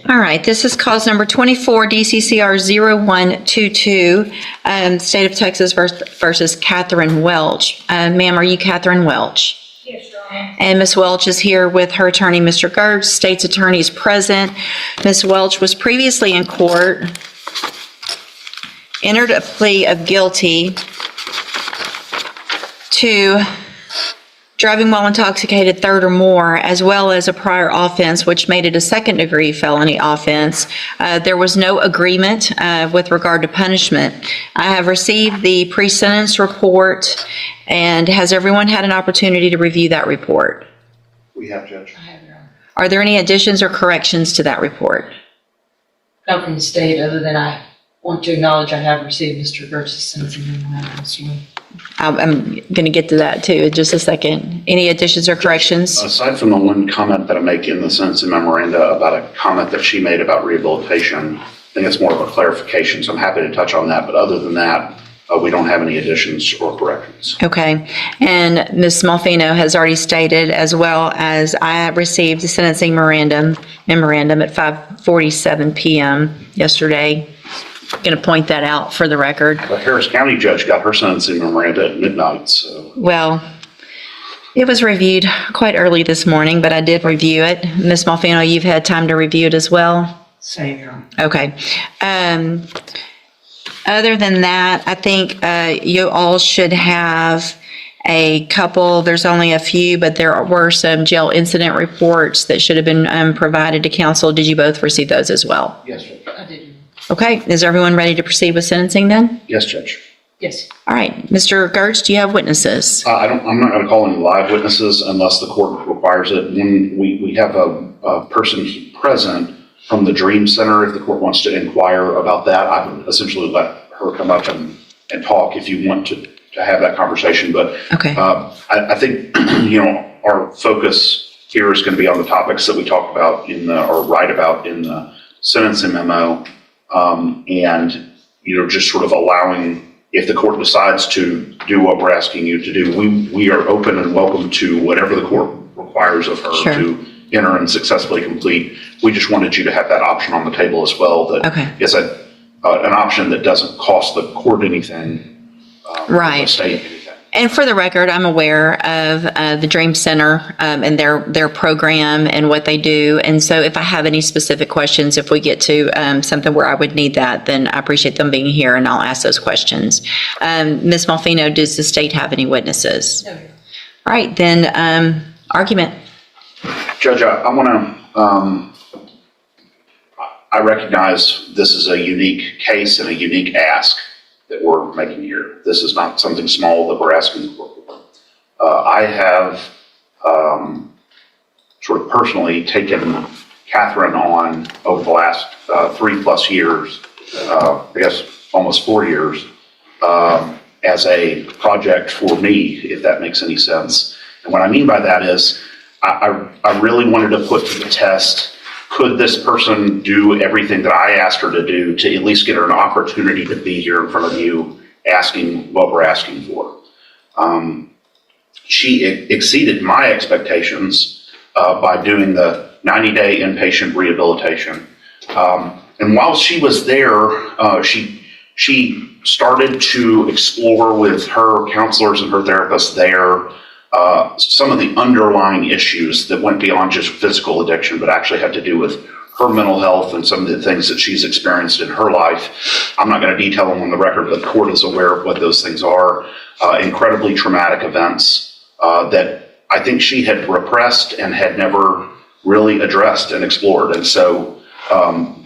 All right, this is cause number 24, DCCR 0122, State of Texas versus Katherine Welch. Ma'am, are you Katherine Welch? Yes, Your Honor. And Ms. Welch is here with her attorney, Mr. Gertz. State's attorney is present. Ms. Welch was previously in court, entered a plea of guilty to driving while intoxicated third or more, as well as a prior offense, which made it a second-degree felony offense. There was no agreement with regard to punishment. I have received the pre-sentence report, and has everyone had an opportunity to review that report? We have, Judge. I have, Your Honor. Are there any additions or corrections to that report? Not from the state, other than I want to acknowledge I have received Mr. Gertz's sentencing memorandum this morning. I'm going to get to that too in just a second. Any additions or corrections? Aside from the one comment that I make in the sentencing memoranda about a comment that she made about rehabilitation, I think it's more of a clarification, so I'm happy to touch on that. But other than that, we don't have any additions or corrections. Okay. And Ms. Smallfino has already stated, as well as I have received the sentencing memorandum at 5:47 p.m. yesterday. Going to point that out for the record. The Harris County judge got her sentencing memoranda at midnight, so. Well, it was reviewed quite early this morning, but I did review it. Ms. Smallfino, you've had time to review it as well? Same, Your Honor. Okay. Other than that, I think you all should have a couple, there's only a few, but there were some jail incident reports that should have been provided to council. Did you both receive those as well? Yes, Judge. I did. Okay, is everyone ready to proceed with sentencing then? Yes, Judge. Yes. All right, Mr. Gertz, do you have witnesses? I'm not going to call any live witnesses unless the court requires it. When we have a person present from the Dream Center, if the court wants to inquire about that, I would essentially let her come up and talk if you want to have that conversation. But Okay. I think, our focus here is going to be on the topics that we talked about or write about in the sentencing memo. And just sort of allowing, if the court decides to do what we're asking you to do, we are open and welcome to whatever the court requires of her Sure. to enter and successfully complete. We just wanted you to have that option on the table as well. That Okay. is an option that doesn't cost the court anything. Right. The state anything. And for the record, I'm aware of the Dream Center and their program and what they do. And so if I have any specific questions, if we get to something where I would need that, then I appreciate them being here and I'll ask those questions. Ms. Malfino, does the state have any witnesses? No, Your Honor. All right, then argument. Judge, I want to, I recognize this is a unique case and a unique ask that we're making here. This is not something small that we're asking for. I have sort of personally taken Katherine on over the last 3+ years, I guess almost 4 years, as a project for me, if that makes any sense. And what I mean by that is I really wanted to put to the test, could this person do everything that I asked her to do to at least get her an opportunity to be here in front of you asking what we're asking for? She exceeded my expectations by doing the 90-day inpatient rehabilitation. And while she was there, she started to explore with her counselors and her therapists there some of the underlying issues that went beyond just physical addiction, but actually had to do with her mental health and some of the things that she's experienced in her life. I'm not going to detail them on the record, but the court is aware of what those things are. Incredibly traumatic events that I think she had repressed and had never really addressed and explored. And so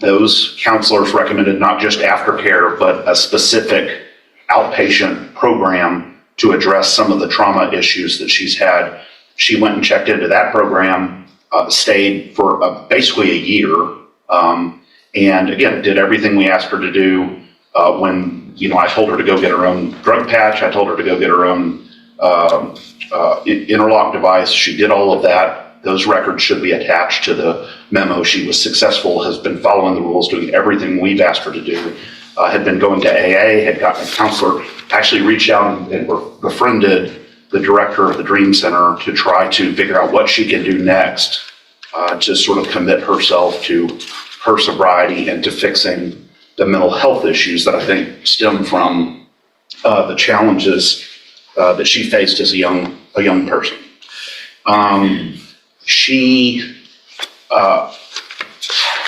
those counselors recommended not just aftercare, but a specific outpatient program to address some of the trauma issues that she's had. She went and checked into that program, stayed for basically a year, and again, did everything we asked her to do. When I told her to go get her own drug patch, I told her to go get her own interlock device. She did all of that. Those records should be attached to the memo. She was successful, has been following the rules, doing everything we've asked her to do. Had been going to AA, had gotten a counselor, actually reached out and befriended the director of the Dream Center to try to figure out what she can do next to sort of commit herself to her sobriety and to fixing the mental health issues that I think stem from the challenges that she faced as a young person.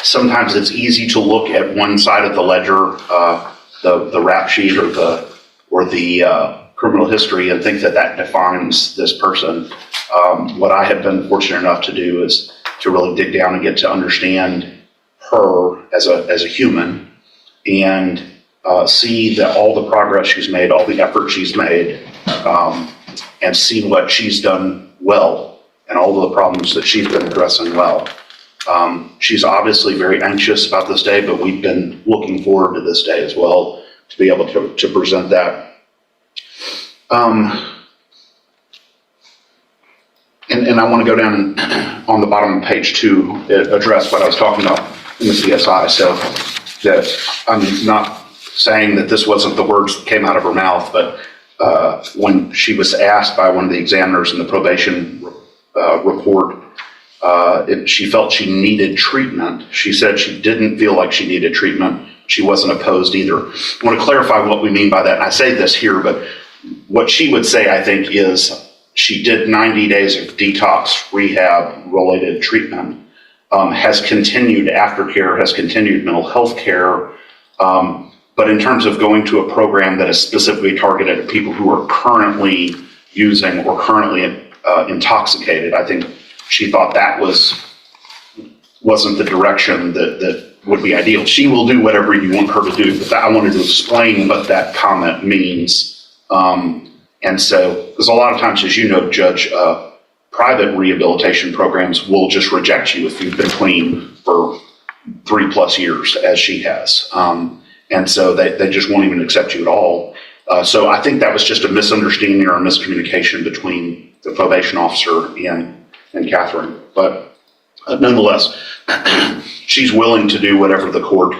Sometimes it's easy to look at one side of the ledger, the rap sheet or the criminal history, and think that that defines this person. What I have been fortunate enough to do is to really dig down and get to understand her as a human, and see that all the progress she's made, all the effort she's made, and see what she's done well and all the problems that she's been addressing well. She's obviously very anxious about this day, but we've been looking forward to this day as well to be able to present that. And I want to go down on the bottom of page 2, address what I was talking about in the CSI. So that I'm not saying that this wasn't the words that came out of her mouth, but when she was asked by one of the examiners in the probation report, if she felt she needed treatment, she said she didn't feel like she needed treatment. She wasn't opposed either. I want to clarify what we mean by that. And I say this here, but what she would say, I think, is she did 90 days of detox rehab related treatment, has continued aftercare, has continued mental health care. But in terms of going to a program that is specifically targeted at people who are currently using or currently intoxicated, I think she thought that wasn't the direction that would be ideal. She will do whatever you want her to do, but I wanted to explain what that comment means. And so, because a lot of times, as you know, Judge, private rehabilitation programs will just reject you if you've been clean for 3+ years, as she has. And so they just won't even accept you at all. So I think that was just a misunderstanding or a miscommunication between the probation officer and Katherine. But nonetheless, she's willing to do whatever the court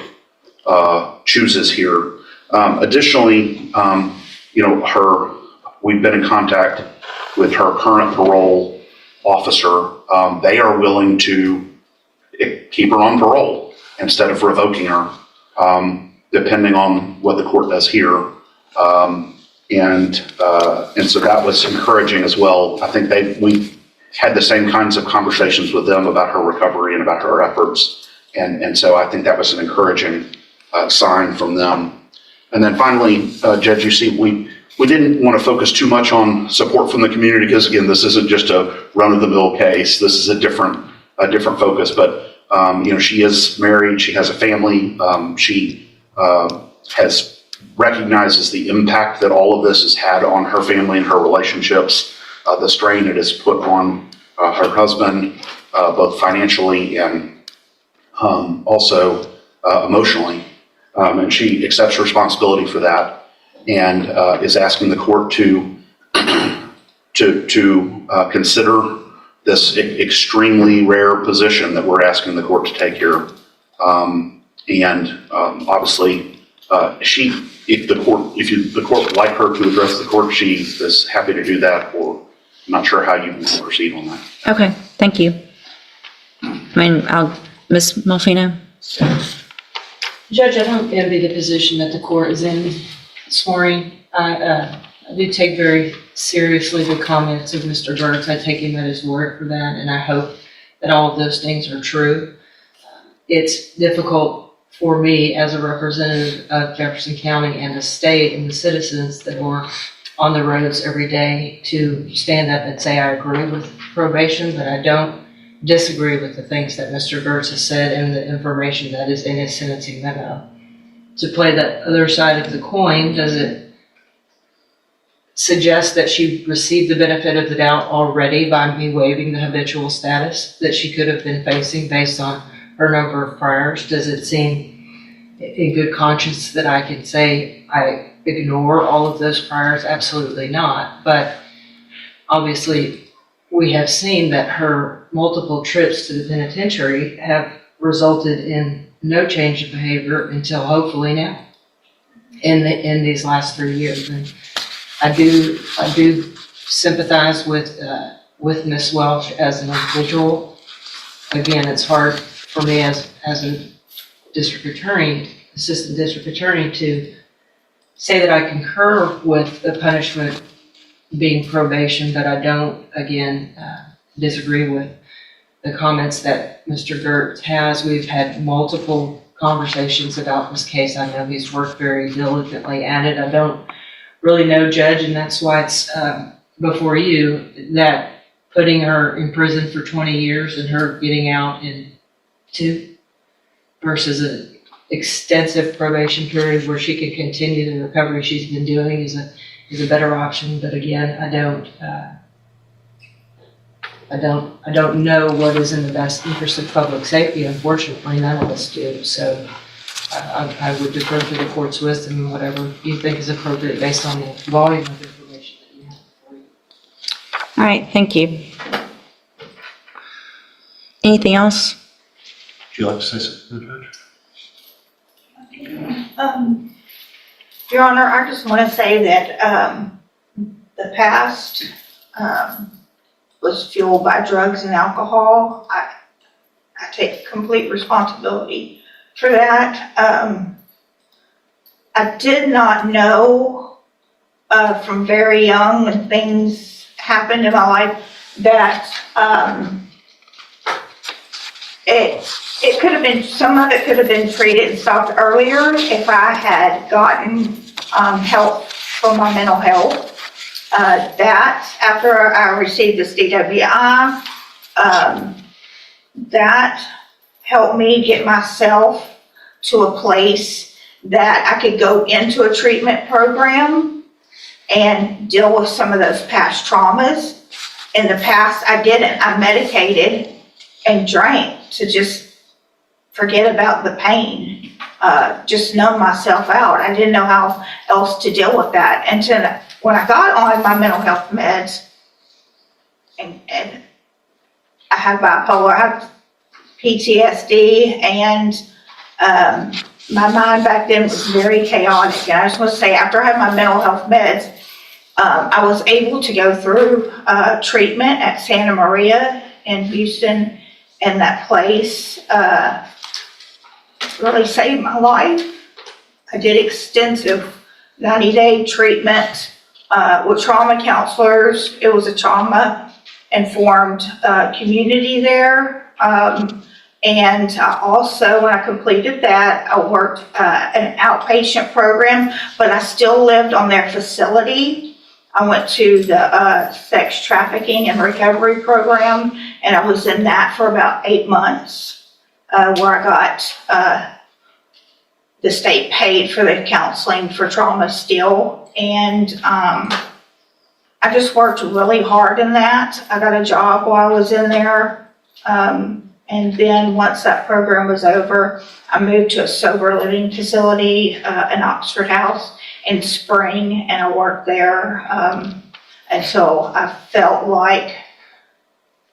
chooses here. Additionally, we've been in contact with her current parole officer. They are willing to keep her on parole instead of revoking her, depending on what the court does here. And so that was encouraging as well. I think we had the same kinds of conversations with them about her recovery and about her efforts. And so I think that was an encouraging sign from them. And then finally, Judge, you see, we didn't want to focus too much on support from the community because, again, this isn't just a run-of-the-mill case. This is a different focus. But she is married. She has a family. She recognizes the impact that all of this has had on her family and her relationships, the strain it has put on her husband, both financially and also emotionally. And she accepts responsibility for that, and is asking the court to consider this extremely rare position that we're asking the court to take here. Obviously, if the court would like her to address the court, she is happy to do that. Or I'm not sure how you want to proceed on that. Okay, thank you. Ms. Malfino? Judge, I don't envy the position that the court is in this morning. I do take very seriously the comments of Mr. Burks. I take him at his word for that, and I hope that all of those things are true. It's difficult for me as a representative of Jefferson County and the state and the citizens that are on the roads every day to stand up and say I agree with probation, but I don't disagree with the things that Mr. Gertz has said and the information that is in his sentencing memo. To play the other side of the coin, does it suggest that she received the benefit of the doubt already by me waiving the habitual status that she could have been facing based on her number of priors? Does it seem in good conscience that I could say I ignore all of those priors? Absolutely not. But obviously, we have seen that her multiple trips to the penitentiary have resulted in no change of behavior until hopefully now in these last 3 years. And I do sympathize with Ms. Welch as an individual. Again, it's hard for me as a assistant district attorney, to say that I concur with the punishment being probation, but I don't, again, disagree with the comments that Mr. Gertz has. We've had multiple conversations about this case. I know he's worked very diligently at it. I don't really know, Judge, and that's why it's before you, that putting her in prison for 20 years and her getting out in 2 versus an extensive probation period where she could continue the recovery she's been doing is a better option. But again, I don't know what is in the best interest of public safety. Unfortunately, none of us do. So I would defer to the court's wisdom and whatever you think is appropriate based on the volume of information that you have before you. All right, thank you. Anything else? Would you like to say something, Judge? Your Honor, I just want to say that the past was fueled by drugs and alcohol. I take complete responsibility for that. I did not know from very young when things happened in my life that it could have been, some of it could have been treated and stopped earlier if I had gotten help for my mental health. That, after I received this DWI, that helped me get myself to a place that I could go into a treatment program and deal with some of those past traumas. In the past, I didn't. I medicated and drank to just forget about the pain, just numb myself out. I didn't know how else to deal with that until when I got on my mental health meds, and I have bipolar, I have PTSD, and my mind back then was very chaotic. And I just want to say, after I had my mental health meds, I was able to go through treatment at Santa Maria in Houston, and that place really saved my life. I did extensive 90-day treatment with trauma counselors. It was a trauma-informed community there. And also, when I completed that, I worked an outpatient program, but I still lived on their facility. I went to the sex trafficking and recovery program, and I was in that for about 8 months, where I got the state paid for the counseling for trauma still. And I just worked really hard in that. I got a job while I was in there. And then once that program was over, I moved to a sober living facility in Oxford House in Spring, and I worked there. And so I felt like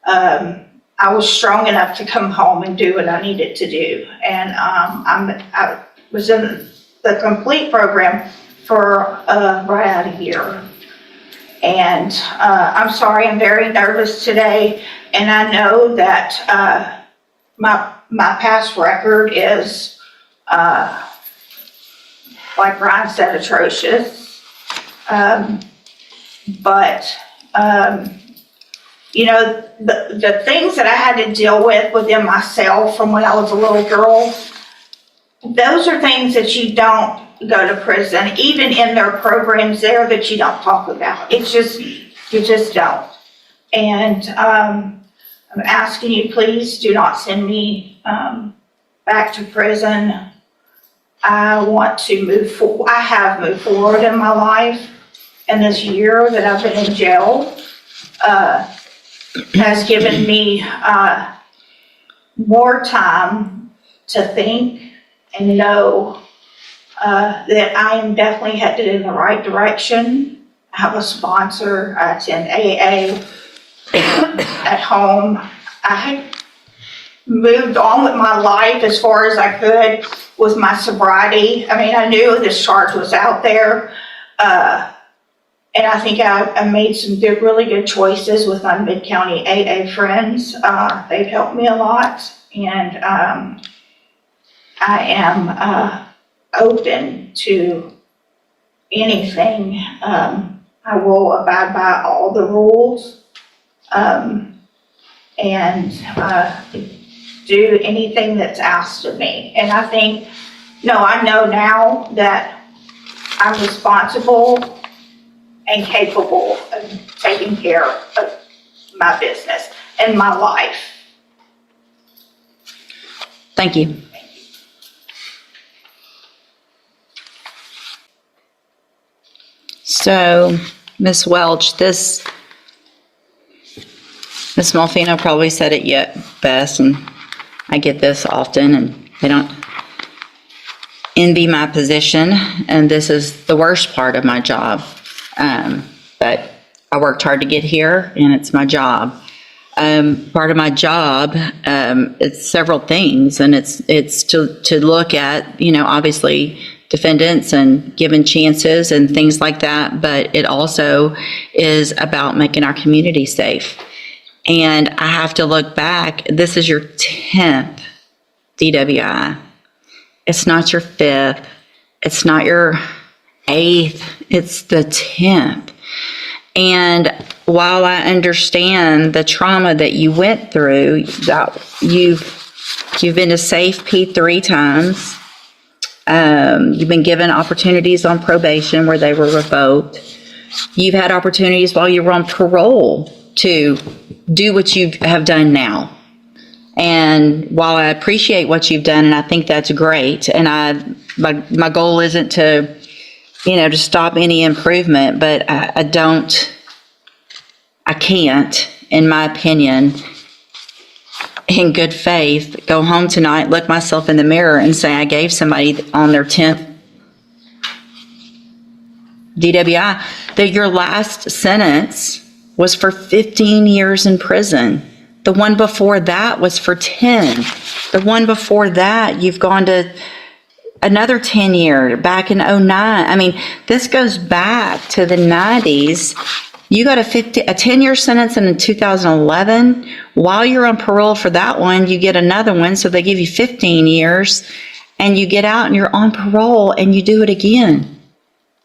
I was strong enough to come home and do what I needed to do. And I was in the complete program for right out of here. And I'm sorry, I'm very nervous today, and I know that my past record is, like Brian said, atrocious. But you know, the things that I had to deal with within myself from when I was a little girl, those are things that you don't go to prison, even in their programs there, that you don't talk about. It's just, you just don't. And I'm asking you, please do not send me back to prison. I want to move forward. I have moved forward in my life, and this year that I've been in jail has given me more time to think and know that I am definitely headed in the right direction. I have a sponsor. I attend AA at home. I had moved on with my life as far as I could with my sobriety. I mean, I knew this charge was out there. And I think I made some really good choices with my Mid-County AA friends. They've helped me a lot. And I I am open to anything. I will abide by all the rules and do anything that's asked of me. And I think, I know now that I'm responsible and capable of taking care of my business and my life. Thank you. So, Ms. Welch, Ms. Malfino probably said it yet best, and I get this often, and they don't envy my position, and this is the worst part of my job. But I worked hard to get here, and it's my job. Part of my job, it's several things, and it's to look at, obviously defendants and given chances and things like that, but it also is about making our community safe. And I have to look back, this is your 10th DWI. It's not your 5th. It's not your 8th. It's the 10th. And while I understand the trauma that you went through, that you've been to safe P 3 times, you've been given opportunities on probation where they were revoked. You've had opportunities while you were on parole to do what you have done now. And while I appreciate what you've done, and I think that's great, and my goal isn't to, to stop any improvement, but I can't, in my opinion, in good faith, go home tonight, look myself in the mirror and say I gave somebody on their 10th DWI, that your last sentence was for 15 years in prison. The one before that was for 10. The one before that, you've gone to another 10 year, back in 09. I mean, this goes back to the 90s. You got a 10-year sentence in 2011. While you're on parole for that one, you get another one, so they give you 15 years, and you get out and you're on parole and you do it again.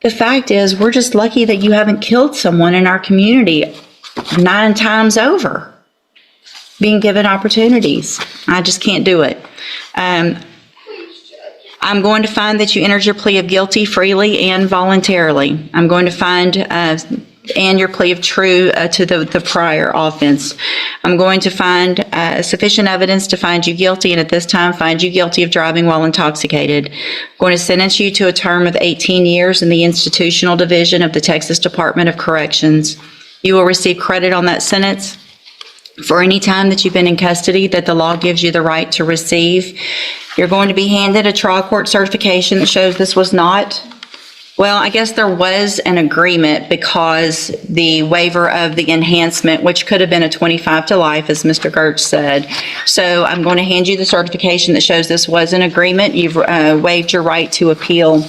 The fact is, we're just lucky that you haven't killed someone in our community 9 times over, being given opportunities. I just can't do it. I'm going to find that you entered your plea of guilty freely and voluntarily. I'm going to find and your plea of true to the prior offense. I'm going to find sufficient evidence to find you guilty, and at this time find you guilty of driving while intoxicated. I'm going to sentence you to a term of 18 years in the institutional division of the Texas Department of Corrections. You will receive credit on that sentence for any time that you've been in custody that the law gives you the right to receive. You're going to be handed a trial court certification that shows this was not, well, I guess there was an agreement because the waiver of the enhancement, which could have been a 25 to life, as Mr. Gertz said. So I'm going to hand you the certification that shows this was an agreement. You've waived your right to appeal.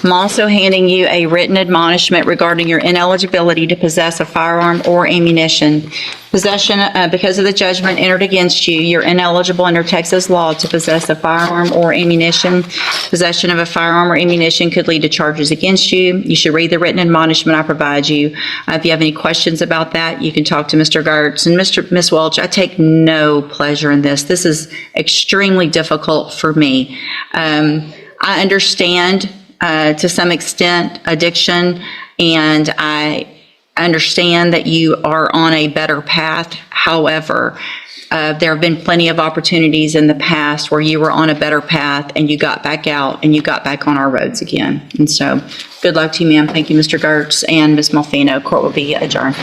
I'm also handing you a written admonishment regarding your ineligibility to possess a firearm or ammunition. Possession, because of the judgment entered against you, you're ineligible under Texas law to possess a firearm or ammunition. Possession of a firearm or ammunition could lead to charges against you. You should read the written admonishment I provide you. If you have any questions about that, you can talk to Mr. Gertz. And Ms. Welch, I take no pleasure in this. This is extremely difficult for me. I understand to some extent addiction, and I understand that you are on a better path. However, there have been plenty of opportunities in the past where you were on a better path and you got back out and you got back on our roads again. And so good luck to you, ma'am. Thank you, Mr. Gertz and Ms. Malfino. Court will be adjourned.